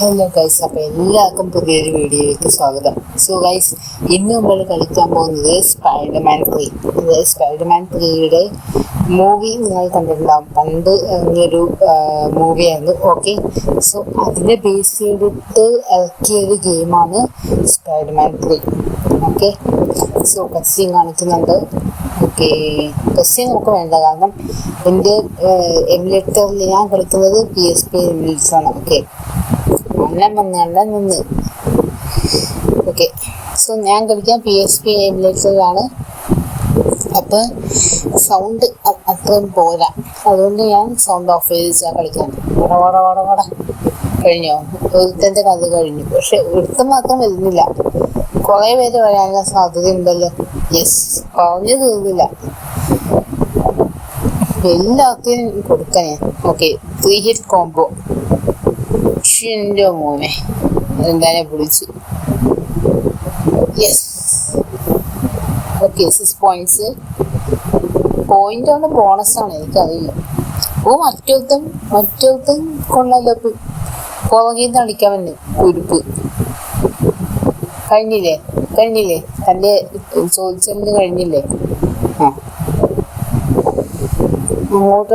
Hello guys, അപ്പോൾ എല്ലാവർക്കും പുതിയൊരു വീഡിയോയിലേക്ക് സ്വാഗതം. സോ ഗൈസ്, ഇന്ന് നമ്മൾ കളിക്കാൻ പോകുന്നത് സ്പൈഡർമാൻ 3. അതായത് സ്പൈഡർമാൻ 3യുടെ മൂവി നിങ്ങൾ കണ്ടിട്ടുണ്ടാകും. പണ്ട് ഇറങ്ങിയൊരു മൂവിയായിരുന്നു. ഓക്കെ, സോ അതിനെ ബേസ് ചെയ്തിട്ട് ഇറക്കിയൊരു ഗെയിമാണ് സ്പൈഡർമാൻ 3. ഓക്കെ, സോ കസ്റ്റീം കാണിക്കുന്നുണ്ട്. ഓക്കെ, കസ്റ്റീം നമുക്ക് വേണ്ട, കാരണം എൻ്റെ എമുലേറ്ററിൽ ഞാൻ കളിക്കുന്നത് PSP എമുലേറ്ററാണ്. ഓക്കെ, നിന്ന് ഓക്കെ, സോ ഞാൻ കളിക്കാൻ PSP എമുലേറ്ററിലാണ്. അപ്പം സൗണ്ട് അത്രയും പോരാ, അതുകൊണ്ട് ഞാൻ സൗണ്ട് ഓഫ് ചെയ്ത് കളിക്കാൻ. വട കഴിഞ്ഞോ, ഒരുത്തൻ്റെ കഥ കഴിഞ്ഞു. പക്ഷെ ഒരുത്തം മാത്രം വരുന്നില്ല, കുറേ പേര് വരാനുള്ള സാധ്യതയുണ്ടല്ലോ. യെസ്, പറഞ്ഞു തീർന്നില്ല, എല്ലാത്തിനും കൊടുക്കാനേ. Okay, 3 hit combo. എൻ്റെ മോനെ എന്തായാലും വിളിച്ചു. Yes, okay, 6 points. പോയിന്റ് ആണ്, ബോണസാണ്, എനിക്കറിയില്ല. ഓ, മറ്റൊരുത്തം കൊള്ളല്ലോ. പുറകിൽ നിന്ന് അടിക്കാൻ പറ്റും. കുരുപ്പ് കഴിഞ്ഞില്ലേ തൻ്റെ ചോദിച്ചതിന് കഴിഞ്ഞില്ലേ? അങ്ങോട്ട്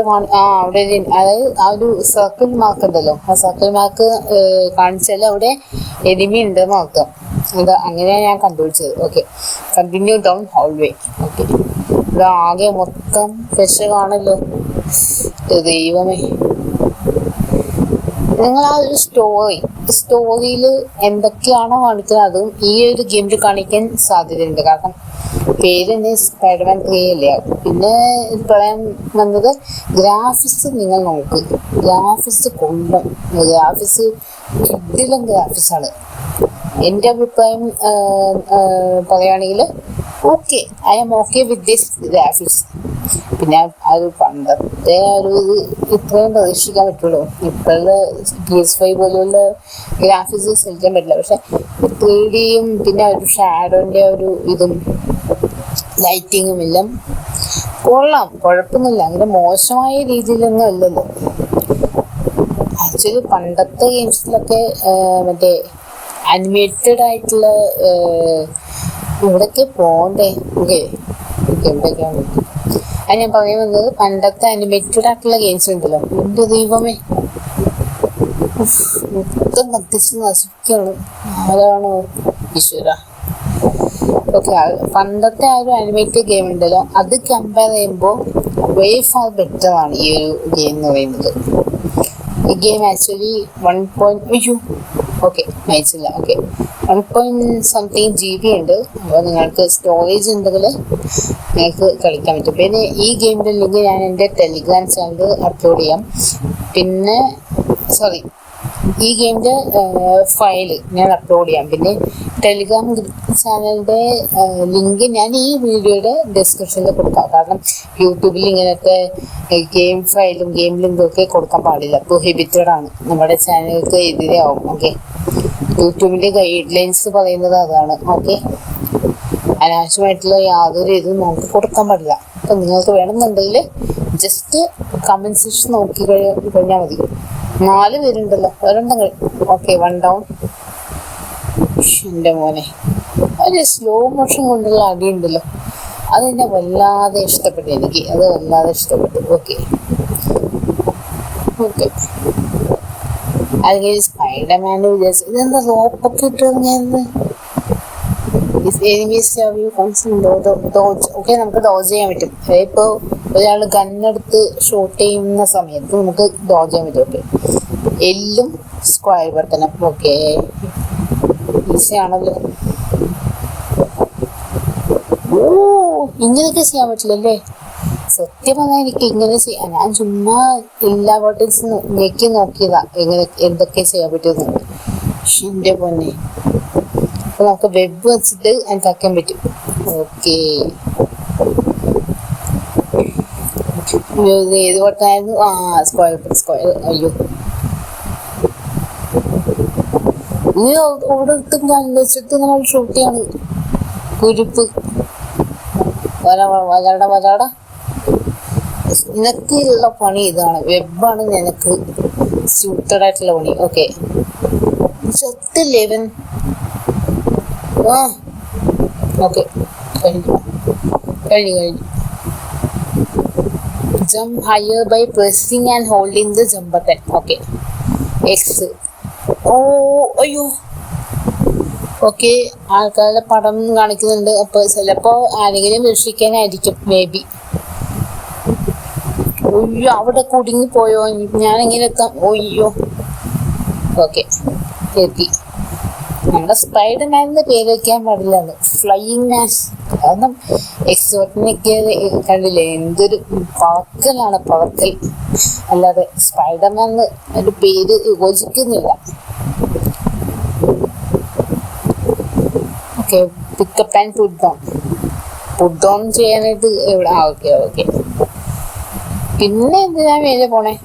അവിടെ അതായത് ആ ഒരു സർക്കിൾ മാർക്ക് ഉണ്ടല്ലോ, ആ സർക്കിൾ മാർക്ക് കാണിച്ചാൽ അവിടെ എനിമി ഉണ്ടെന്ന് നോക്കാം. അത് അങ്ങനെയാണ് ഞാൻ കണ്ടുപിടിച്ചത്. Okay, continue down hallway. Okay, ഇത് ആകെ മൊത്തം ഫ്രഷ് കാണല്ലോ. ദൈവമേ, നിങ്ങൾ ആ ഒരു സ്റ്റോറിയിൽ എന്തൊക്കെയാണോ കാണിക്കുന്നത് അതും ഈ ഒരു ഗെയിമിൽ കാണിക്കാൻ സാധ്യതയുണ്ട്. കാരണം പേര് തന്നെ സ്പൈഡർമാൻ 3 അല്ലേ. പിന്നെ പറയാൻ വന്നത്, ഗ്രാഫിക്സ് നിങ്ങൾ നോക്ക്. ഗ്രാഫിക്സ് കൊള്ളും. കിഡിലും ഗ്രാഫിക്സാണ്. എൻ്റെ അഭിപ്രായം പറയുകയാണെങ്കിൽ okay, I am okay with this graphics. പിന്നെ അത് പണ്ടത്തെ ഒരു ഇത്രയും പ്രതീക്ഷിക്കാൻ പറ്റുള്ളൂ. ഇപ്പോഴുള്ള PS5 പോലെയുള്ള ഗ്രാഫിക്സ് ശ്രമിക്കാൻ പറ്റില്ല. പക്ഷെ 3Dയും പിന്നെ ഒരു ഷാഡോൻ്റെ ഒരു ഇതും ലൈറ്റിങ്ങും എല്ലാം കൊള്ളാം, കുഴപ്പമൊന്നുമില്ല. അങ്ങനെ മോശമായ രീതിയിലൊന്നും അല്ലല്ലോ. ആക്ച്വലി പണ്ടത്തെ ഗെയിംസിലൊക്കെ മറ്റേ അനിമേറ്റഡ് ആയിട്ടുള്ള ഇവിടേക്ക് പോകണ്ടേ. ഓക്കെ, എവിടേക്കാണ് അത് ഞാൻ പറയുന്നത്? പണ്ടത്തെ അനിമേറ്റഡ് ആയിട്ടുള്ള ഗെയിംസ് ഉണ്ടല്ലോ, എൻ്റെ ദൈവമേ, മൊത്തം കത്തിച്ച് നശിക്കുകയാണ്. ആരാണോ ഈശ്വര. ഓക്കെ, പണ്ടത്തെ ആ ഒരു അനിമേറ്റഡ് ഗെയിം ഉണ്ടല്ലോ, അത് കമ്പയർ ചെയ്യുമ്പോൾ വേ ഫാർ ബെറ്റർ ആണ് ഈ ഒരു ഗെയിം എന്ന് പറയുന്നത്. ഈ ഗെയിം ആക്ച്വലി 1. ഓക്കെ, അയച്ചില്ല. ഓക്കെ, 1.something GB ഉണ്ട്. അപ്പോൾ നിങ്ങൾക്ക് സ്റ്റോറേജ് ഉണ്ടെങ്കിൽ നിങ്ങൾക്ക് കളിക്കാൻ പറ്റും. പിന്നെ ഈ ഗെയിമിൻ്റെ ലിങ്ക് ഞാൻ എൻ്റെ ടെലിഗ്രാം ചാനൽ അപ്ലോഡ് ചെയ്യാം. പിന്നെ ഈ ഗെയിമിൻ്റെ ഫയല് ഞാൻ അപ്ലോഡ് ചെയ്യാം. പിന്നെ ടെലിഗ്രാം ചാനലിൻ്റെ ലിങ്ക് ഞാൻ ഈ വീഡിയോയുടെ ഡിസ്ക്രിപ്ഷനിൽ കൊടുക്കാം. കാരണം യൂട്യൂബിൽ ഇങ്ങനത്തെ ഗെയിം ഫയലും ഗെയിം ലിങ്കും ഒക്കെ കൊടുക്കാൻ പാടില്ല, പ്രൊഹിബിറ്റഡ് ആണ്, നമ്മുടെ ചാനലുകൾക്ക് എതിരെയാവും. ഓക്കെ, യൂട്യൂബിൻ്റെ ഗൈഡ് ലൈൻസ് പറയുന്നത് അതാണ്. ഓക്കെ, അനാവശ്യമായിട്ടുള്ള യാതൊരു ഇതും നമുക്ക് കൊടുക്കാൻ പാടില്ല. അപ്പം നിങ്ങൾക്ക് വേണമെന്നുണ്ടെങ്കിൽ ജസ്റ്റ് കമൻറ്റ് സെക്ഷൻ നോക്കി കഴിഞ്ഞാൽ മതി. 4 പേരുണ്ടല്ലോ, ഒരെണ്ണം. Okay, 1 down. എൻ്റെ മോനെ, ഒരു സ്ലോ മോഷൻ കൊണ്ടുള്ള അടിയുണ്ടല്ലോ, അതെന്നെ വല്ലാതെ ഇഷ്ടപ്പെട്ടു. എനിക്ക് അത് വല്ലാതെ ഇഷ്ടപ്പെട്ടു. ഓക്കെ, അല്ലെങ്കിൽ സ്പൈഡർമാൻ്റെ വിചാരിച്ചു ഇതെന്താ റോപ്പൊക്കെ ഇട്ടിറങ്ങിയത്. ഓക്കെ, നമുക്ക് ഡോജ് ചെയ്യാൻ പറ്റും. ഇപ്പോൾ ഒരാൾ ഗണ്ണെടുത്ത് ഷൂട്ട് ചെയ്യുന്ന സമയത്ത് നമുക്ക് ഡോജ് ചെയ്യാൻ പറ്റും. ഓക്കെ, എല്ലും സ്ക്വയർ ബട്ടനും. ഓക്കെ, ഈസി ആണല്ലോ. ഇങ്ങനെയൊക്കെ ചെയ്യാൻ പറ്റില്ലല്ലേ? സത്യം പറഞ്ഞാൽ എനിക്ക് ഇങ്ങനെ ചെയ്യാം. ഞാൻ ചുമ്മാ എല്ലാ ബട്ടൺസ് ഞെക്കി നോക്കിയതാ എന്തൊക്കെ ചെയ്യാൻ പറ്റുമെന്ന്. എൻ്റെ പൊന്നെ, അപ്പോൾ നമുക്ക് വെബ് വെച്ചിട്ട് തയ്ക്കാൻ പറ്റും. ഓക്കെ, ഏത് ബട്ടണായിരുന്നു? സ്ക്വയർ. അയ്യോ, നീ ഓരോരുത്തും കണ്ടുവച്ചിട്ട് നമ്മൾ ഷൂട്ട് ചെയ്യാണ്. കുരുപ്പ് വരാട. നിനക്കുള്ള പണി ഇതാണ്, വെബാണ് നിനക്ക് സ്യൂട്ടഡ് ആയിട്ടുള്ള പണി. ഓക്കെ, ചത്തില്ലേ ഇവൻ? ആ ഓക്കെ, കഴിഞ്ഞു കഴിഞ്ഞു കഴിഞ്ഞു. Jump higher by pressing and holding the jump button. Okay. X. Oh, അയ്യോ. ഓക്കെ, ആൾക്കാരുടെ പടം കാണിക്കുന്നുണ്ട്. അപ്പോൾ ചിലപ്പോൾ ആരെങ്കിലും രക്ഷിക്കാനായിരിക്കും, മേ ബി. ഒയ്യോ, അവിടെ കുടുങ്ങി പോയോ? ഞാനെങ്ങനെ എത്താം? ഒയ്യോ. ഓക്കെ, എത്തി. നമ്മുടെ സ്പൈഡർമാനിന്റെ പേര് വയ്ക്കാൻ പാടില്ലാന്ന്, ഫ്ലൈയിങ് മാൻ. കാരണം എക്സോട്ടിനൊക്കെ കണ്ടില്ലേ, എന്തൊരു പറക്കലാണ്, പറക്കൽ. അല്ലാതെ സ്പൈഡർമാൻ ഒരു പേര് യോജിക്കുന്നില്ല. Okay, pickup and put down ചെയ്യാനായിട്ട് എവിടെ? ആ ഓക്കെ ഓക്കെ. പിന്നെ എന്തിനാ മേലെ പോണേ?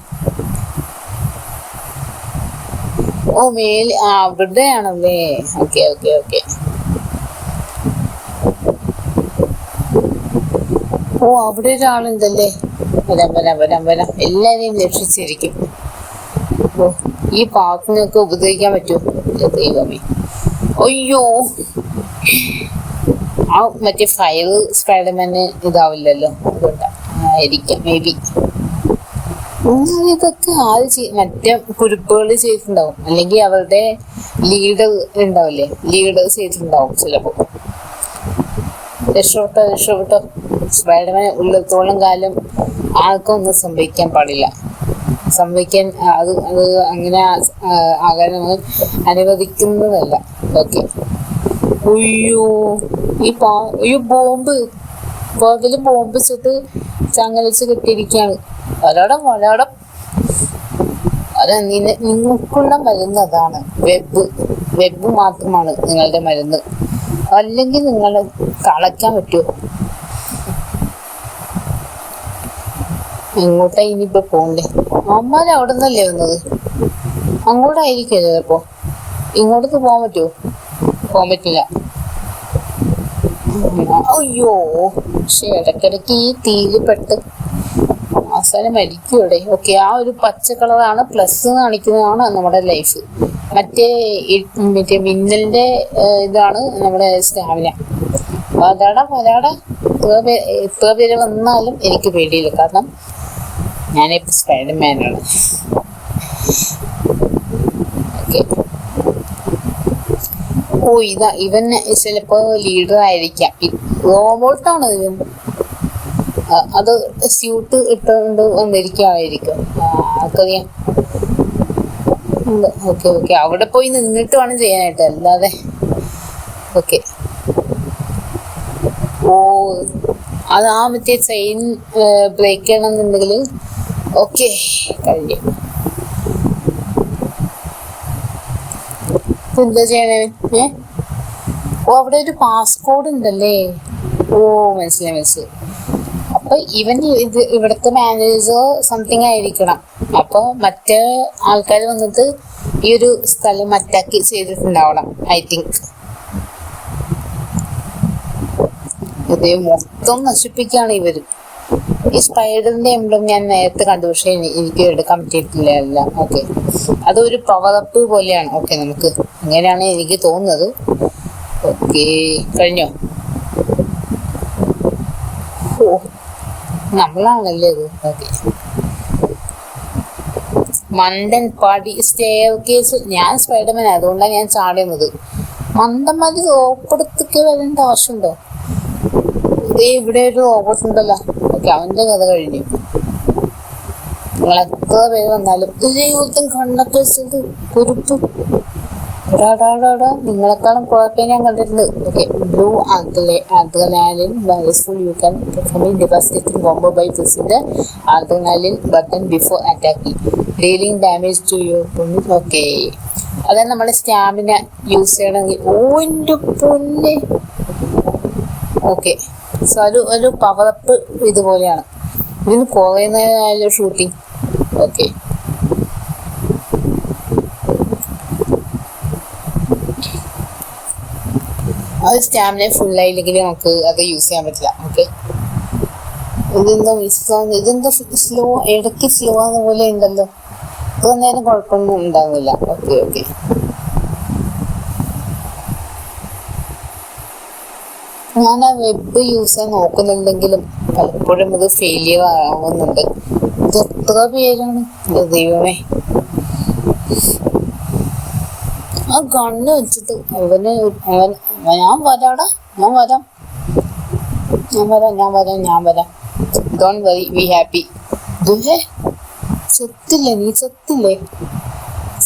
ഓ മേലെ, ആ അവിടെയാണല്ലേ. Okay okay okay. ഓ അവിടെ ഒരാളുണ്ടല്ലേ. വരാം വരാം വരാം വരാം, എല്ലാരെയും രക്ഷിച്ചിരിക്കും. ഓ, ഈ പാർക്കിനൊക്കെ ഉപദ്രവിക്കാൻ പറ്റുമോ? ദൈവമേ. അയ്യോ, ആ മറ്റേ ഫയർ സ്പൈഡർമാന് ഇതാവില്ലല്ലോ, അതുകൊണ്ടായിരിക്കാം മേ ബി. ഇതൊക്കെ മറ്റേ കുരുപ്പുകൾ ചെയ്തിട്ടുണ്ടാവും, അല്ലെങ്കിൽ അവരുടെ ലീഡർ ഉണ്ടാവില്ലേ, ലീഡർ ചെയ്തിട്ടുണ്ടാവും ചിലപ്പോൾ. രക്ഷപ്പെട്ടോ രക്ഷപ്പെട്ടോ. സ്പൈഡർമാൻ ഉള്ളത്തോളം കാലം ആർക്കൊന്നും സംഭവിക്കാൻ പാടില്ല. സംഭവിക്കാൻ അത് അങ്ങനെ ആകാൻ നമ്മൾ അനുവദിക്കുന്നതല്ല. ഓക്കെ. അയ്യോ, അയ്യോ ബോംബ്, പുറകില് ബോംബ് വെച്ചിട്ട് ചങ്ങലിച്ച് കെട്ടിയിരിക്കുകയാണ്. ഒരാടം നിങ്ങൾക്കുള്ള മരുന്ന് അതാണ്, വെബ് മാത്രമാണ് നിങ്ങളുടെ മരുന്ന്. അല്ലെങ്കിൽ നിങ്ങൾ കളയ്ക്കാൻ പറ്റുമോ? എങ്ങോട്ടാ ഇനിയിപ്പോ പോണ്ടേ? അമ്മാര് അവിടെ നിന്നല്ലേ വന്നത്, അങ്ങോട്ടായിരിക്കും ചിലപ്പോ. ഇങ്ങോട്ടേക്ക് പോകാൻ പറ്റുമോ? പോകാൻ പറ്റില്ല. അയ്യോ, പക്ഷെ ഇടയ്ക്കിടയ്ക്ക് ഈ തീയില് പെട്ട് അവസാനം മരിക്കും ഇവിടെ. ഓക്കെ, ആ ഒരു പച്ച കളറാണ് പ്ലസ് കാണിക്കുന്നതാണ് നമ്മുടെ ലൈഫ്. മറ്റേ മിന്നലിന്റെ ഇതാണ് നമ്മുടെ സ്റ്റാമിന. വരാടാ എത്ര പേര് വന്നാലും എനിക്ക് പേടിയില്ല, കാരണം ഞാനിപ്പോ സ്പൈഡർമാനാണ്. ഓക്കെ. ഓ ഇവൻ ചിലപ്പോ ലീഡർ ആയിരിക്കാം. റോബോട്ടാണ് ഇവൻ. അത് സ്യൂട്ട് ഇട്ടുകൊണ്ട് വന്നിരിക്കുമായിരിക്കും, ആർക്കറിയാം. ഓക്കെ ഓക്കെ, അവിടെ പോയി നിന്നിട്ട് വേണം ചെയ്യാനായിട്ട്, അല്ലാതെ. ഓക്കെ. ഓ, അത് ആ മറ്റേ ചെയിൻ ബ്രേക്ക് ചെയ്യണമെന്നുണ്ടെങ്കിൽ ഓക്കെ കഴിഞ്ഞു. എന്താ ചെയ്യണേ? ഓ, അവിടെ ഒരു പാസ്കോഡ് ഉണ്ടല്ലേ. ഓ മനസ്സിലായി. അപ്പൊ ഇവിടുത്തെ മാനേജർ സംതിങ് ആയിരിക്കണം. അപ്പൊ മറ്റേ ആൾക്കാർ വന്നിട്ട് ഈ ഒരു സ്ഥലം അറ്റാക്ക് ചെയ്തിട്ടുണ്ടാവണം, ഐ തിങ്ക്. ഇത് മൊത്തം നശിപ്പിക്കുകയാണ് ഇവര്. ഈ സ്പൈഡറിന്റെ എംബ്ലം ഞാൻ നേരത്തെ കണ്ടു, പക്ഷെ എനിക്ക് എടുക്കാൻ പറ്റിയിട്ടില്ല എല്ലാം. ഓക്കെ, അതൊരു പവർ അപ്പ് പോലെയാണ്. ഓക്കെ, നമുക്ക് അങ്ങനെയാണ് എനിക്ക് തോന്നുന്നത്. ഓക്കെ, കഴിഞ്ഞോ? ഓ, നമ്മളാണല്ലേ ഇത്. ഓക്കെ, മണ്ടൻ പാടി സ്റ്റെയർ കേസ്. ഞാൻ സ്പൈഡർമാൻ, അതുകൊണ്ടാണ് ഞാൻ ചാടുന്നത്. മണ്ടന്മാര് റോപ്പെടുത്തൊക്കെ വരേണ്ട ആവശ്യമുണ്ടോ? ഇവിടെ ഒരു റോബോട്ട് ഉണ്ടല്ലോ. ഓക്കെ, അവന്റെ കഥ കഴിഞ്ഞു. നിങ്ങൾ എത്ര പേര് വന്നാലും യുദ്ധം കണ്ണൊക്കെ വെച്ചിട്ട് കുരുപ്പ്. നിങ്ങളെക്കാളും കുഴപ്പം ഞാൻ കണ്ടിട്ടുണ്ട്. Okay, blue adrenaline useful. You can perform a devastating combo by pressing the adrenaline button before attacking, dealing damage to your opponent. Okay, അതായത് നമ്മുടെ സ്റ്റാമിന യൂസ് ചെയ്യണമെങ്കിൽ. ഓ എൻ്റെ പൊന്നെ. ഓക്കെ, സോ ഒരു പവറപ്പ് ഇതുപോലെയാണ്. ഇതിന് കുറയുന്നതിനായാലും ഷൂട്ടിങ്. ഓക്കെ, അത് സ്റ്റാമിന ഫുള്ളായില്ലെങ്കിൽ നമുക്ക് അത് യൂസ് ചെയ്യാൻ പറ്റില്ല. ഓക്കെ, ഇതെന്താ സ്ലോ, ഇടയ്ക്ക് സ്ലോ ആകുന്ന പോലെ ഉണ്ടല്ലോ. ഇത്ര നേരം കുഴപ്പമൊന്നും ഉണ്ടാകുന്നില്ല. ഓക്കെ ഓക്കെ, ഞാൻ ആ വെബ് യൂസ് ചെയ്യാൻ നോക്കുന്നുണ്ടെങ്കിലും പലപ്പോഴും ഇത് ഫെയിലിയർ ആവുന്നുണ്ട്. ഇത് എത്ര പേരാണ് ദൈവമേ. ആ ഗണ്ണ് വെച്ചിട്ട് ഞാൻ വരാടാ, ഞാൻ വരാം. Don't worry, be happy. സത്തില്ലേ നീ,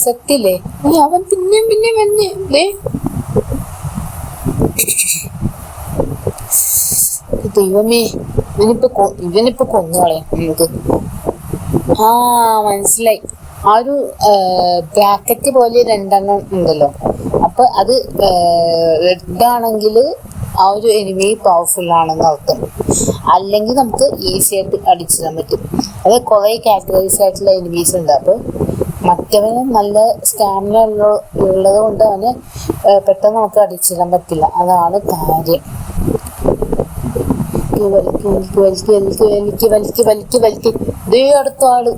സത്തില്ലേ നീ? അവൻ പിന്നെയും വന്നേ. ദൈവമേ, ഇവനിപ്പോ കൊന്നുകളയാം നമുക്ക്. മനസ്സിലായി. ആ ഒരു ബ്രാക്കറ്റ് പോലെ 2 ഉണ്ടല്ലോ. അപ്പൊ അത് റെഡ് ആണെങ്കിൽ ആ ഒരു എനിമി പവർഫുൾ ആണെന്ന് അർത്ഥം. അല്ലെങ്കിൽ നമുക്ക് ഈസി ആയിട്ട് അടിച്ചിടാൻ പറ്റും. അത് കുറെ കാറ്റഗറീസ് ആയിട്ടുള്ള എനിമീസ് ഉണ്ട്. അപ്പൊ മറ്റവന് നല്ല സ്റ്റാമിന ഉള്ളത് കൊണ്ട് അവന് പെട്ടെന്ന് നമുക്ക് അടിച്ചിടാൻ പറ്റില്ല. അതാണ് കാര്യം. വലിക്ക്. ദേ അടുത്ത ആള്.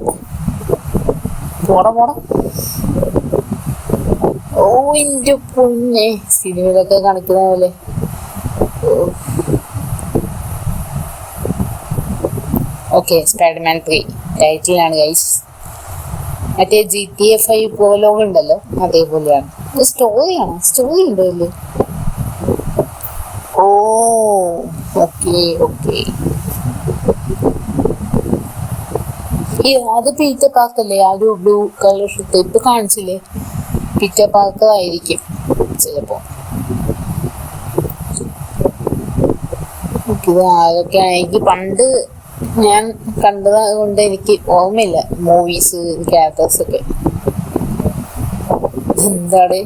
പോടാ. ഓ എന്റെ പൊന്നെ, സിനിമയിലൊക്കെ കാണിക്കുന്ന പോലെ. ഓക്കെ, സ്പൈഡർമാൻ 3 ടൈറ്റിലാണ് ഗൈസ്. മറ്റേ GTA 5 പ്രോലോഗ് ഉണ്ടല്ലോ, അതേപോലെയാണ്. സ്റ്റോറി ഉണ്ടോ അല്ലേ? ഓക്കെ. അത് പീറ്റർ പാർക്കല്ലേ? ആ ഒരു ബ്ലൂ കളർ ഷർട്ട് ഇപ്പൊ കാണിച്ചില്ലേ? പീറ്റർ പാർക്കർ ആയിരിക്കും ചിലപ്പോ. ഇത് ആരൊക്കെ ആണെങ്കിൽ പണ്ട് ഞാൻ കണ്ടത് കൊണ്ട് എനിക്ക് ഓർമ്മയില്ല മൂവീസ്, ക്യാരക്ടേഴ്സ് ഒക്കെ. എന്താണ്?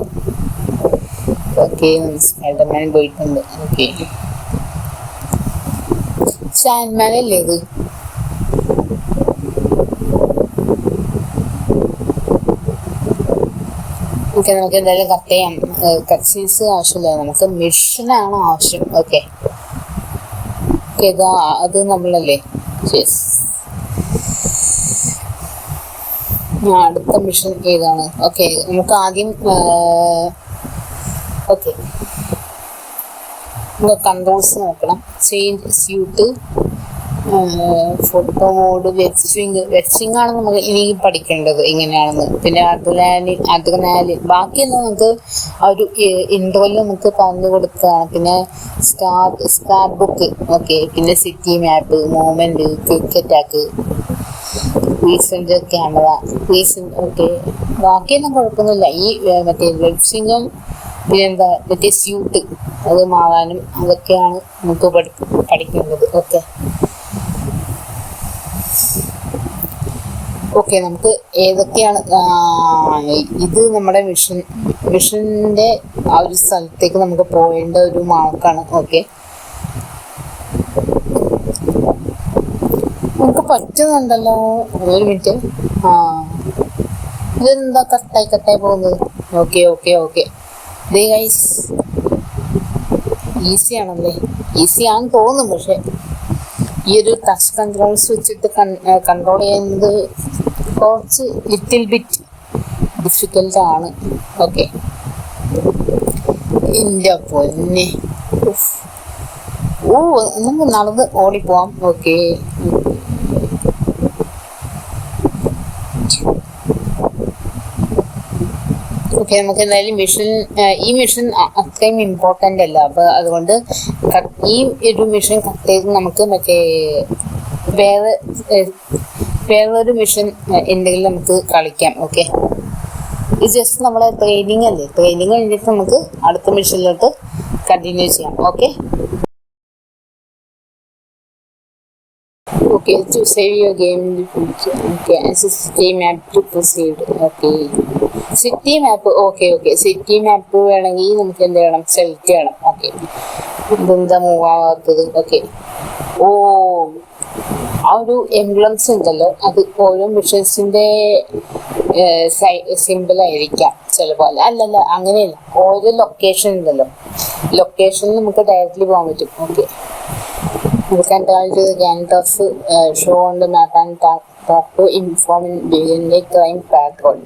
ഓക്കെ, സ്പൈഡർമാൻ പോയിട്ടുണ്ട്. ഓക്കെ, സാൻഡ്മാൻ അല്ലേ ഇത്? ഓക്കെ, നമുക്ക് എന്തായാലും കട്ട് ചെയ്യാം. കട്ട് സീൻസ് ആവശ്യമില്ല, നമുക്ക് മിഷനാണ് ആവശ്യം. ഓക്കെ, അത് നമ്മളല്ലേ? അടുത്ത മിഷൻ ഏതാണ്? ഓക്കെ, നമുക്ക് ആദ്യം കൺട്രോൾസ് നോക്കണം. ചേഞ്ച് സ്യൂട്ട്, ഫോട്ടോ മോഡ്, വെബ്സ്വിങ് ആണ് നമുക്ക് ഇനി പഠിക്കേണ്ടത് എങ്ങനെയാണെന്ന്. പിന്നെ അഡ്രിനാലിൻ ബാക്കിയെല്ലാം നമുക്ക് ആ ഒരു ഇൻട്രോയിൽ നമുക്ക് പറഞ്ഞു കൊടുത്തതാണ്. പിന്നെ സ്റ്റാർ ബുക്ക്, ഓക്കെ. പിന്നെ city map, movement, quick attack, recent camera, okay. ബാക്കിയൊന്നും കുഴപ്പമൊന്നുമില്ല. ഈ മറ്റേ വെബ്സ്വിങ്ങും പിന്നെന്താ മറ്റേ സ്യൂട്ട് അത് മാറാനും അതൊക്കെയാണ് നമുക്ക് പഠിക്കേണ്ടത്. ഓക്കെ, നമുക്ക് ഏതൊക്കെയാണ് ഇത് നമ്മുടെ മിഷന്റെ ആ ഒരു സ്ഥലത്തേക്ക് നമുക്ക് പോകേണ്ട ഒരു മാർക്കാണ്. ഓക്കെ, നമുക്ക് പറ്റുന്നുണ്ടല്ലോ. ഒരു മിനിറ്റ്. ഇതെന്താ കട്ടായി പോകുന്നത്? ഓക്കെ. ഗൈസ്, ഈസി ആണല്ലേ? ഈസി ആണെന്ന് തോന്നും, പക്ഷെ ഈ ഒരു ടച്ച് കൺട്രോൾസ് വെച്ചിട്ട് കൺട്രോൾ ചെയ്യുന്നത് കുറച്ച് ലിറ്റിൽ ബിറ്റ് ഡിഫിക്കൽട്ട് ആണ്. ഓക്കെ, എൻ്റെ പൊന്നെ. നമുക്ക് നടന്ന് ഓടിപ്പോവാം. ഓക്കെ, നമുക്ക് എന്തായാലും ഈ മിഷൻ അത്രയും ഇമ്പോർട്ടൻ്റ് അല്ല. അപ്പൊ അതുകൊണ്ട് ഈ ഒരു മിഷൻ കട്ട് ചെയ്ത് നമുക്ക് മറ്റേ വേറൊരു മിഷൻ എന്തെങ്കിലും നമുക്ക് കളിക്കാം. ഓക്കെ, ഇത് ജസ്റ്റ് നമ്മളെ ട്രെയിനിങ് അല്ലേ? ട്രെയിനിങ് കഴിഞ്ഞിട്ട് നമുക്ക് അടുത്ത മിഷനിലോട്ട് കണ്ടിന്യൂ ചെയ്യാം. Okay, to save your game in the future. Okay, as a city map to proceed. Okay, city map. Okay, city map വേണമെങ്കിൽ നമുക്ക് എന്ത് ചെയ്യണം? സെലക്ട് ചെയ്യണം. ഓക്കെ, ഇതെന്താ മൂവ് ആവാത്തത്? ഓക്കെ, ആ ഒരു എംബ്ലംസ് ഉണ്ടല്ലോ, അത് ഓരോ മിഷൻസിന്റെ സിമ്പിൾ ആയിരിക്കാം ചിലപ്പോൾ. അല്ലല്ല, അങ്ങനെയല്ല. ഓരോ ലൊക്കേഷൻ ഉണ്ടല്ലോ, ലൊക്കേഷനിൽ നമുക്ക് ഡയറക്റ്റ്ലി പോകാൻ പറ്റും. Okay, you can try to the Gantt of show on the map and talk to inform crime patrol.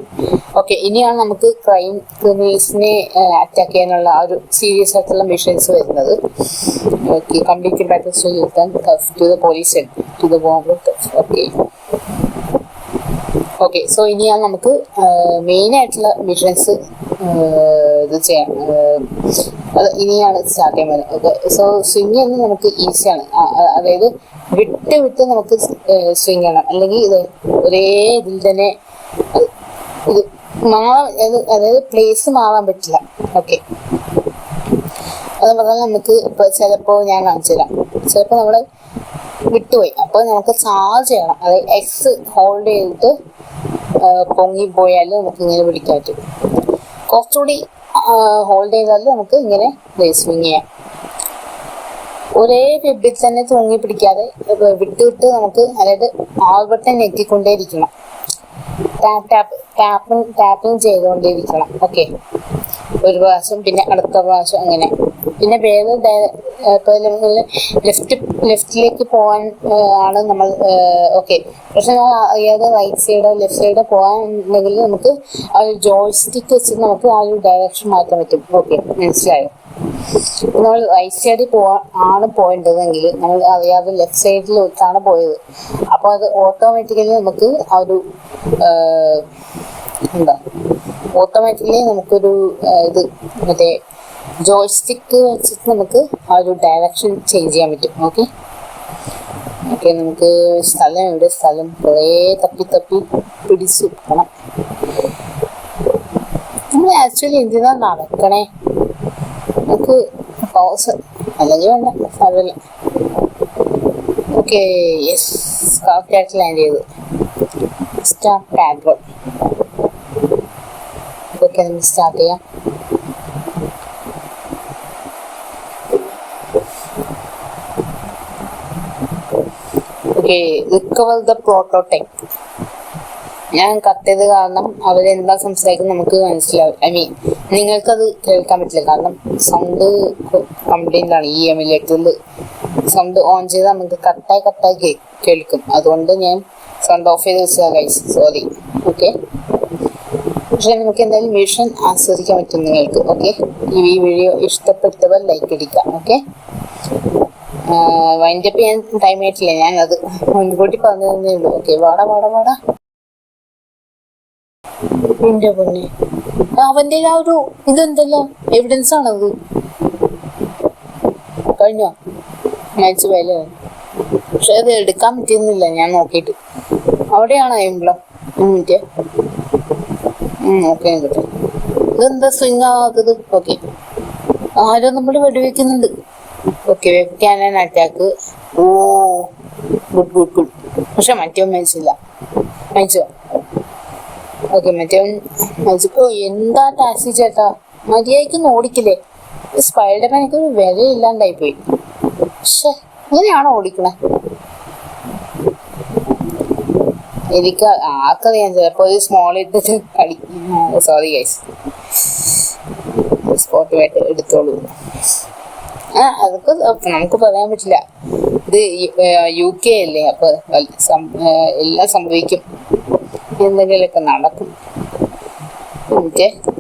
Okay, ഇനിയാണ് നമുക്ക് ക്രിമിനൽസിനെ അറ്റാക്ക് ചെയ്യാനുള്ള ആ ഒരു സീരിയസ് ആയിട്ടുള്ള മിഷൻസ് വരുന്നത്. Okay, complete battles to the police to the bomb. Okay, so ഇനിയാണ് നമുക്ക് main ആയിട്ടുള്ള മിഷൻസ് ഇത് ചെയ്യാം. അത് ഇനിയാണ് സ്റ്റാർട്ട് ചെയ്യാൻ. ഓക്കെ, സോ സ്വിങ് എന്ന് നമുക്ക് ഈസിയാണ്. അതായത് വിട്ട് നമുക്ക് സ്വിങ് ചെയ്യണം, അല്ലെങ്കിൽ ഇത് ഒരേ ഇതിൽ തന്നെ ഇത് മാറാൻ, അതായത് പ്ലേസ് മാറാൻ പറ്റില്ല. ഓക്കെ, അത് പറഞ്ഞാൽ നമുക്ക് ഇപ്പോൾ ചിലപ്പോൾ ഞാൻ കാണിച്ചു തരാം. ചിലപ്പോൾ നമ്മൾ വിട്ടുപോയി, അപ്പോൾ നമുക്ക് ചാർജ് ചെയ്യണം. അതായത് എക്സ് ഹോൾഡ് ചെയ്തിട്ട് പൊങ്ങിപ്പോയാൽ നമുക്ക് ഇങ്ങനെ പിടിക്കാൻ പറ്റും. കുറച്ചുകൂടി ഹോൾഡ് ചെയ്താൽ നമുക്ക് ഇങ്ങനെ സ്വിങ് ചെയ്യാം. ഒരേ വെബിൽ തന്നെ തൂങ്ങി പിടിക്കാതെ വിട്ട് നമുക്ക്, അതായത് ആൾബട്ടൺ ഞെക്കിക്കൊണ്ടേയിരിക്കണം. ടാപ്പിങ് ചെയ്തുകൊണ്ടേയിരിക്കണം. ഓക്കെ, ഒരു പ്രാവശ്യം, പിന്നെ അടുത്ത പ്രാവശ്യം, അങ്ങനെ. പിന്നെ വേറെ ഇപ്പോൾ ലെഫ്റ്റിലേക്ക് പോകാൻ ആണ് നമ്മൾ. ഓക്കെ, പക്ഷെ നമ്മൾ അറിയാതെ റൈറ്റ് സൈഡോ ലെഫ്റ്റ് സൈഡോ പോകാനുണ്ടെങ്കിൽ നമുക്ക് ആ ഒരു ജോയ്സ്റ്റിക്ക് വെച്ച് നമുക്ക് ആ ഒരു ഡയറക്ഷൻ മാറ്റാൻ പറ്റും. ഓക്കെ, മനസ്സിലായോ? നമ്മൾ റൈറ്റ് സൈഡിൽ ആണ് പോകേണ്ടതെങ്കിൽ നമ്മൾ അറിയാതെ ലെഫ്റ്റ് സൈഡിലോട്ടാണ് പോയത്. അപ്പോൾ അത് ഓട്ടോമാറ്റിക്കലി നമുക്ക് ആ ഒരു ഓട്ടോമാറ്റിക്കലി നമുക്കൊരു ഇത് മറ്റേ ജോയ്സ്റ്റിക്ക് വെച്ചിട്ട് നമുക്ക് ആ ഒരു ഡയറക്ഷൻ ചേഞ്ച് ചെയ്യാൻ പറ്റും. ഓക്കെ, നമുക്ക് സ്ഥലം കുറേ തപ്പി പിടിച്ചു പോകണം. നമ്മൾ ആക്ച്വലി എന്തിനാ നടക്കണേ? നമുക്ക് പൗസ് അല്ലെങ്കിൽ വേണ്ട, സാരമില്ല. ഓക്കെ, യെസ്, കറക്റ്റായിട്ട് ലാൻഡ് ചെയ്തു. Start Patrol. ഓക്കെ, നമുക്ക് സ്റ്റാർട്ട് ചെയ്യാം. Okay, recover the prototype. ഞാൻ കട്ട് ചെയ്ത് കാരണം അവരെന്താ സംസാരിക്കുന്നത് നമുക്ക് മനസ്സിലാവും. നിങ്ങൾക്കത് കേൾക്കാൻ പറ്റില്ല, കാരണം സൗണ്ട് കംപ്ലൈൻ്റ് ആണ്. ഈ എമുലേറ്ററിൽ സൗണ്ട് ഓൺ ചെയ്താൽ നമുക്ക് കട്ടായി കേൾക്കും. അതുകൊണ്ട് ഞാൻ സൗണ്ട് ഓഫ് ചെയ്ത് വെച്ചതാണ് ഗൈസ്, സോറി. ഓക്കെ, പക്ഷെ നമുക്ക് എന്തായാലും വിഷൻ ആസ്വദിക്കാൻ പറ്റും നിങ്ങൾക്ക്. ഓക്കെ, ഈ വീഡിയോ ഇഷ്ടപ്പെട്ടവർ ലൈക്ക് അടിക്കാം. ഓക്കെ, വൈൻഡപ്പ് ചെയ്യാൻ ടൈം ആയിട്ടില്ല, ഞാൻ അത് മുൻകൂട്ടി പറഞ്ഞു തന്നേ ഉള്ളൂ. ഓക്കെ, വാടാ എന്റെ പൊന്നെ, അവന്റെ ആ ഒരു ഇതെന്തല്ലോ എവിഡൻസ് ആണത്. കഴിഞ്ഞോ? മാച്ച് പോയല്ലേ? പക്ഷെ അത് എടുക്കാൻ പറ്റുന്നില്ല ഞാൻ നോക്കിയിട്ട്. അവിടെയാണോ എംബ്ലം? ഓക്കെ, കിട്ടും. ഇതെന്താ സ്വിങ് ആവാത്തത്? ഓക്കെ, ആരോ നമ്മൾ വെടിവെക്കുന്നുണ്ട്. Okay, web cannon attack. Oh, good. പക്ഷെ മറ്റോ മരിച്ചോ? ഓക്കെ, മറ്റോ എന്താ ടാക്സി ചേട്ടാ, മര്യാദയ്ക്കൊന്നും ഓടിക്കില്ലേ? സ്പൈഡർമാനൊക്കെ ഒരു വിലയില്ലാണ്ടായി പോയി. പക്ഷെ ഇങ്ങനെയാണോ ഓടിക്കണേ? എനിക്ക് ആർക്കറിയാൻ, ചിലപ്പോൾ ഒരു സ്മോൾ ഇട്ടിട്ട് സോറി ഗൈസ്, സ്പോട്ടുമായിട്ട് എടുത്തോളൂ. അതൊക്കെ നമുക്ക് പറയാൻ പറ്റില്ല. ഇത് UK അല്ലേ, അപ്പൊ എല്ലാം സംഭവിക്കും, എന്തെങ്കിലുമൊക്കെ നടക്കും.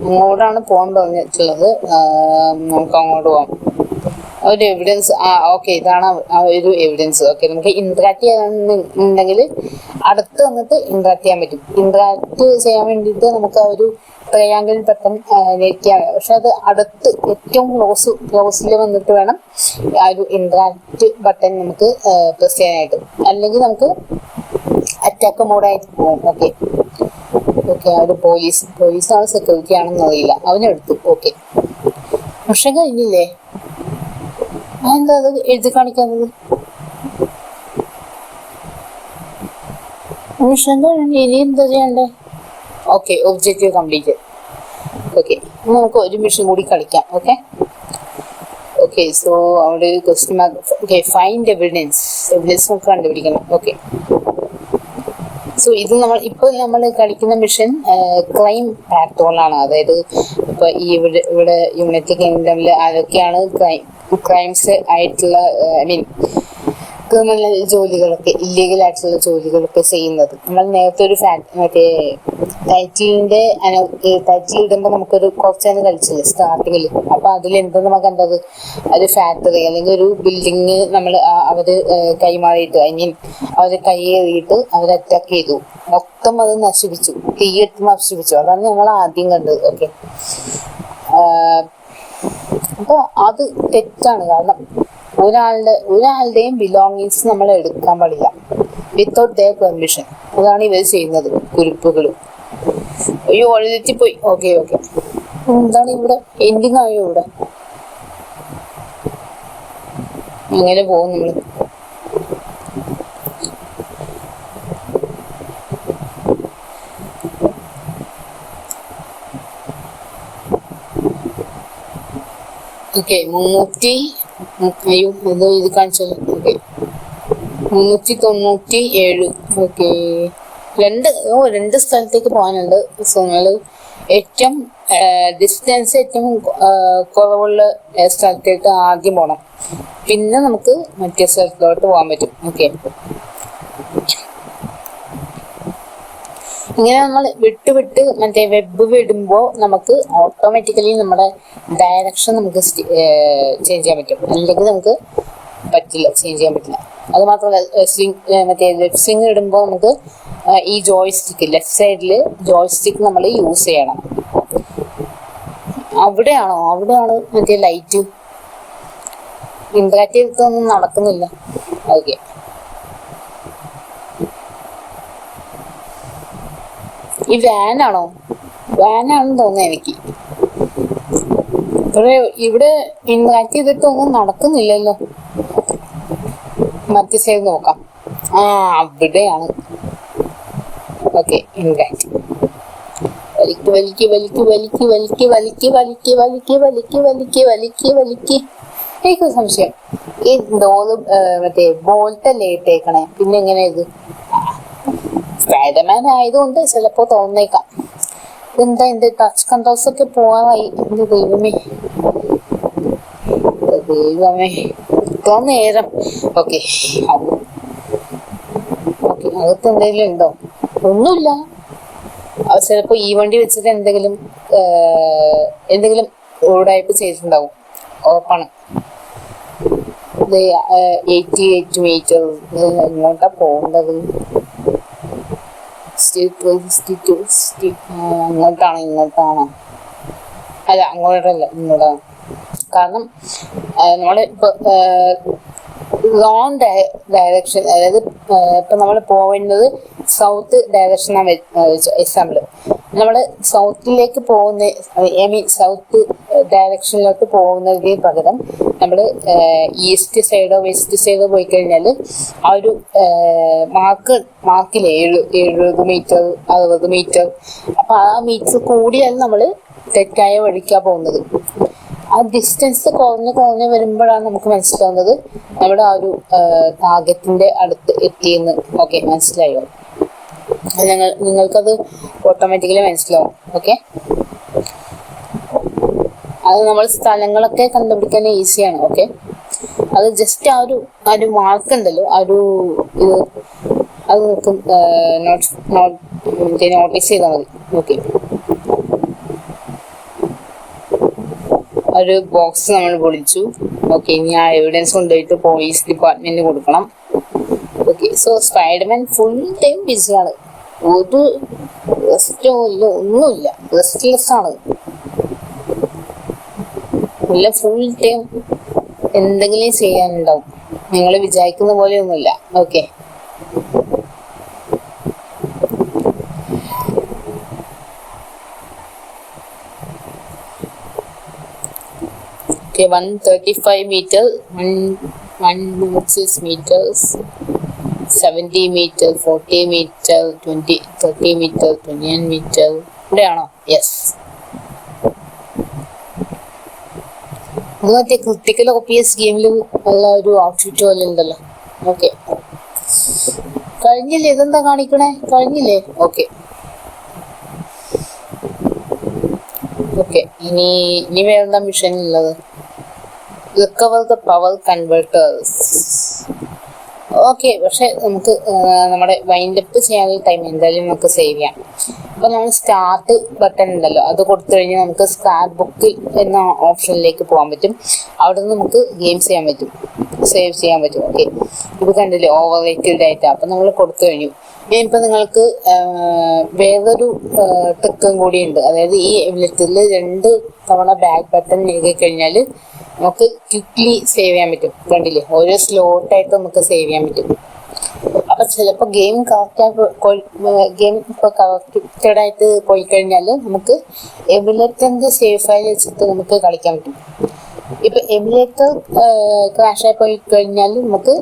അങ്ങോട്ടാണ് പോകാൻ പറഞ്ഞിട്ടുള്ളത്. നമുക്ക് അങ്ങോട്ട് പോകാം. ഒരു എവിഡൻസ്. ഓക്കെ, ഇതാണ് ആ ഒരു എവിഡൻസ്. ഓക്കെ, നമുക്ക് ഇന്ററാക്ട് ചെയ്യാനുണ്ടെങ്കിൽ അടുത്ത് വന്നിട്ട് ഇന്ററാക്ട് ചെയ്യാൻ പറ്റും. ഇന്ററാക്ട് ചെയ്യാൻ വേണ്ടിയിട്ട് നമുക്ക് ആ ഒരു ട്രയാങ്കിൾ ബട്ടൺ ഞെക്കിയാൽ, പക്ഷെ അത് അടുത്ത് ഏറ്റവും ക്ലോസിൽ വന്നിട്ട് വേണം ആ ഒരു ഇന്ററാക്ട് ബട്ടൺ നമുക്ക് പ്രസ് ചെയ്യാനായിട്ട്. അല്ലെങ്കിൽ നമുക്ക് അറ്റാക്ക് മോഡായിട്ട് പോകും. ഓക്കെ, ആ ഒരു പോലീസാണ് സെക്യൂരിറ്റി ആണെന്ന് അറിയില്ല, അവനെടുത്തു. ഓക്കെ, പക്ഷെ കഴിഞ്ഞില്ലേ? എന്താ അത് എഴുതി കാണിക്കുന്നത്? മിഷൻ കഴിഞ്ഞ് ഇനി എന്താ ചെയ്യണ്ടേ? Okay, objective complete. ഓക്കെ, നമുക്ക് ഒരു മിഷൻ കൂടി കളിക്കാം. ഓക്കെ, സോ അവിടെ ഒരു question mark. Okay, find evidence നമുക്ക് കണ്ടുപിടിക്കണം. ഓക്കെ, സോ ഇത് നമ്മൾ കളിക്കുന്ന മിഷൻ ക്രൈം പാട്രോൾ ആണ്. അതായത് ഇപ്പൊ ഇവിടെ യുണൈറ്റഡ് കിങ്ഡമിൽ ആരൊക്കെയാണ് ക്രൈംസ് ആയിട്ടുള്ള, ക്രിമിനൽ ജോലികളൊക്കെ ഇല്ലീഗൽ ആയിട്ടുള്ള ജോലികളൊക്കെ ചെയ്യുന്നത്. നമ്മൾ നേരത്തെ ഒരു മറ്റേ ടൈറ്റിൽ ഇടുമ്പോൾ നമുക്കൊരു കുറച്ചേരം കളിച്ചില്ലേ സ്റ്റാർട്ടിങ്ങിൽ. അപ്പൊ അതിൽ എന്താ നമുക്ക് കണ്ടത്, ഒരു ഫാക്ടറി അല്ലെങ്കിൽ ഒരു ബിൽഡിങ് നമ്മൾ അവര് കൈമാറിയിട്ട് അവര് കൈയേറിയിട്ട് അവര് അറ്റാക്ക് ചെയ്തു, മൊത്തം അത് നശിപ്പിച്ചു, തീയിട്ട് നശിപ്പിച്ചു. അതാണ് ഞങ്ങൾ ആദ്യം കണ്ടത്. ഓക്കെ, അപ്പൊ അത് തെറ്റാണ്. കാരണം ഒരാളുടെയും ബിലോങ്ങിങ്സ് നമ്മൾ എടുക്കാൻ പാടില്ല വിത്തൗട്ട് ദെയർ പെർമിഷൻ. അതാണ് ഇവർ ചെയ്യുന്നത്, കുരുപ്പുകൾ. അയ്യോ വഴിതെറ്റിപ്പോയി. ഓക്കെ എന്താണ് ഇവിടെ എൻഡിങ് ആയോ? ഇവിടെ എങ്ങനെ പോകും നമ്മള്? ഓക്കെ, 397. ഓക്കെ, രണ്ട് സ്ഥലത്തേക്ക് പോകാനുണ്ട്. സോ നമ്മള് ഏറ്റവും ഡിസ്റ്റൻസ് ഏറ്റവും കുറവുള്ള സ്ഥലത്തേക്ക് ആദ്യം പോകണം, പിന്നെ നമുക്ക് മറ്റേ സ്ഥലത്തോട്ട് പോകാൻ പറ്റും. ഓക്കെ, ഇങ്ങനെ നമ്മൾ വിട്ട് മറ്റേ വെബ് വിടുമ്പോൾ നമുക്ക് ഓട്ടോമാറ്റിക്കലി നമ്മുടെ ഡയറക്ഷൻ നമുക്ക് ചേഞ്ച് ചെയ്യാൻ പറ്റും. അല്ലെങ്കിൽ നമുക്ക് പറ്റില്ല, ചേഞ്ച് ചെയ്യാൻ പറ്റില്ല. അത് മാത്രമല്ല, മറ്റേ വെബ് സ്വിങ് ഇടുമ്പോൾ നമുക്ക് ഈ ജോയ്സ്റ്റിക്ക് ലെഫ്റ്റ് സൈഡിൽ ജോയ്സ്റ്റിക്ക് നമ്മൾ യൂസ് ചെയ്യണം. അവിടെയാണ് മറ്റേ ലൈറ്റ് ഇന്ററാക്റ്റീവ് ഒന്നും നടക്കുന്നില്ല. ഓക്കെ, ഈ വാനാണെന്ന് തോന്നുന്നു എനിക്ക്. ഇവിടെ ഇന്ററാക്ട് ചെയ്തിട്ടൊന്നും നടക്കുന്നില്ലല്ലോ. മറ്റേ സൈഡ് നോക്കാം. അവിടെയാണ്. Okay, interact. എനിക്ക് സംശയം, ഈ ഡോറ് മറ്റേ ബോൾട്ടല്ലേ ഇട്ടേക്കണേ, പിന്നെ എങ്ങനെ ഇത്? സ്പൈഡർമാൻ ആയതുകൊണ്ട് ചിലപ്പോ തോന്നേക്കാം. എന്താ എന്റെ ടച്ച് കൺട്രോൾസ് ഒക്കെ പോവാറായി. എന്റെ ദൈവമേ ഇത്ര നേരം. ഓക്കെ, അകത്ത് എന്തെങ്കിലും ഉണ്ടോ? ഒന്നുമില്ല. ചിലപ്പോ ഈ വണ്ടി വെച്ചിട്ട് എന്തെങ്കിലും റോഡായിട്ട് ചെയ്തിട്ടുണ്ടാവും. ഉറപ്പാണ്. 88 മീറ്റർ. എങ്ങോട്ടാ പോകേണ്ടത്? ഇങ്ങോട്ടാണോ? അല്ല, അങ്ങോട്ടല്ല, ഇങ്ങോട്ടാണ്. കാരണം നമ്മളിപ്പോ റോങ് ഡയറക്ഷൻ, അതായത് ഇപ്പൊ നമ്മൾ പോകുന്നത് സൗത്ത് ഡയറക്ഷനാണ്. എക്സാമ്പിൾ, നമ്മൾ സൗത്തിലേക്ക് സൗത്ത് ഡയറക്ഷനിലോട്ട് പോകുന്നതിന് പകരം നമ്മൾ ഈസ്റ്റ് സൈഡോ വെസ്റ്റ് സൈഡോ പോയി കഴിഞ്ഞാൽ ആ ഒരു മാർക്കില്ലേ 70 മീറ്റർ 60 മീറ്റർ, അപ്പൊ ആ മീറ്റർ കൂടിയാണ് നമ്മൾ തെറ്റായ വഴിക്കാ പോകുന്നത്. ആ ഡിസ്റ്റൻസ് കുറഞ്ഞ് വരുമ്പോഴാണ് നമുക്ക് മനസ്സിലാവുന്നത് നമ്മുടെ ആ ഒരു ടാർഗറ്റിന്റെ അടുത്ത് എത്തിയെന്ന്. ഓക്കെ, മനസ്സിലായോ? നിങ്ങൾക്കത് ഓട്ടോമാറ്റിക്കലി മനസ്സിലാവും. ഓക്കെ, അത് നമ്മൾ സ്ഥലങ്ങളൊക്കെ കണ്ടുപിടിക്കാൻ ഈസിയാണ്. ഓക്കെ, അത് ജസ്റ്റ് ആ ഒരു മാർക്ക് ഉണ്ടല്ലോ, അത് നമുക്ക് നോട്ടീസ് ചെയ്താൽ മതി. ഓക്കെ, ഒരു ബോക്സ് നമ്മൾ പൊളിച്ചു. ഓക്കെ, ഇനി ആ എവിഡൻസ് കൊണ്ടുപോയിട്ട് പോലീസ് ഡിപ്പാർട്ട്മെന്റ് കൊടുക്കണം. Okay, so Spiderman full time ബിസിയാണ്. ഒരു റെസ്റ്റോ ഇല്ല, ഒന്നുമില്ല, റെസ്റ്റ്ലെസ് ആണ്. ഇല്ല, ഫുൾ ടൈം എന്തെങ്കിലും ചെയ്യാനുണ്ടാവും. നിങ്ങൾ വിചാരിക്കുന്ന പോലെ ഒന്നുമില്ല. Okay, 135 meter, 116 meters, 70 meter, 40 meter, 30 meter, 29 meter. ഇവിടെയാണോ? യെസ്. ഇത് മറ്റേ ക്രിട്ടിക്കൽ OPS ഗെയിമിൽ ഉള്ള ഒരു ഔട്ട്ഫിറ്റ് പോലെ ഉണ്ടല്ലോ. ഓക്കെ, കഴിഞ്ഞില്ലേ? ഇതെന്താ കാണിക്കണേ? കഴിഞ്ഞില്ലേ? ഓക്കെ, ഇനി വേറെന്താ മിഷൻ ഉള്ളത്? Recover the power converters. Okay, പക്ഷെ നമുക്ക് നമ്മുടെ വൈൻഡപ്പ് ചെയ്യാനുള്ള ടൈം എന്തായാലും നമുക്ക് സേവ് ചെയ്യാം. അപ്പോൾ നമ്മൾ സ്റ്റാർട്ട് ബട്ടൺ ഉണ്ടല്ലോ, അത് കൊടുത്തു കഴിഞ്ഞാൽ നമുക്ക് സ്ക്രാപ്പ് ബുക്കിൽ എന്ന ഓപ്ഷനിലേക്ക് പോകാൻ പറ്റും. അവിടെ നിന്ന് നമുക്ക് ഗെയിംസ് ചെയ്യാൻ പറ്റും, സേവ് ചെയ്യാൻ പറ്റും. ഓക്കെ, ഇത് കണ്ടില്ലേ ഓവർ റേറ്റഡ് ഡാറ്റ. അപ്പം നമ്മൾ കൊടുത്തു കഴിഞ്ഞു. ഇനിയിപ്പോൾ നിങ്ങൾക്ക് വേറൊരു ട്രിക്കും കൂടിയുണ്ട്. അതായത് ഈ എബിലിറ്റിയിൽ 2 തവണ ബാക്ക് ബട്ടൺ നൽകി കഴിഞ്ഞാൽ നമുക്ക് ക്വിക്ക്ലി സേവ് ചെയ്യാൻ പറ്റും. കണ്ടില്ലേ, ഓരോ സ്ലോട്ടായിട്ട് നമുക്ക് സേവ് ചെയ്യാൻ പറ്റും. അപ്പം ചിലപ്പോൾ ഗെയിം ഇപ്പോൾ കറക്റ്റഡായിട്ട് പോയി കഴിഞ്ഞാൽ നമുക്ക് എബിലേറ്ററിൻ്റെ സേവ് ഫയൽ വെച്ചിട്ട് നമുക്ക് കളിക്കാൻ പറ്റും. ഇപ്പം എബിലേറ്റർ ക്രാഷായി പോയി കഴിഞ്ഞാൽ നമുക്ക്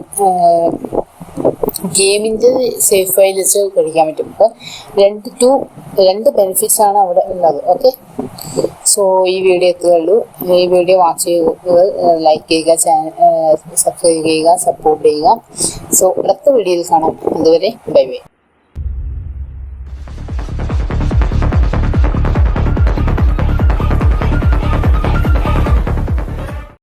ഗെയിമിൻ്റെ സേഫ് ഫയൽ വെച്ച് കളിക്കാൻ പറ്റും. അപ്പം 2 ബെനിഫിറ്റ്സ് ആണ് അവിടെ ഉള്ളത്. ഓക്കെ, സോ ഈ വീഡിയോ എത്തുകയുള്ളൂ. ഈ വീഡിയോ വാച്ച് ചെയ്യുക, ലൈക്ക് ചെയ്യുക, സബ്സ്ക്രൈബ് ചെയ്യുക, സപ്പോർട്ട് ചെയ്യുക. സോ അടുത്ത വീഡിയോയിൽ കാണാം. അതുവരെ ബൈ ബൈ.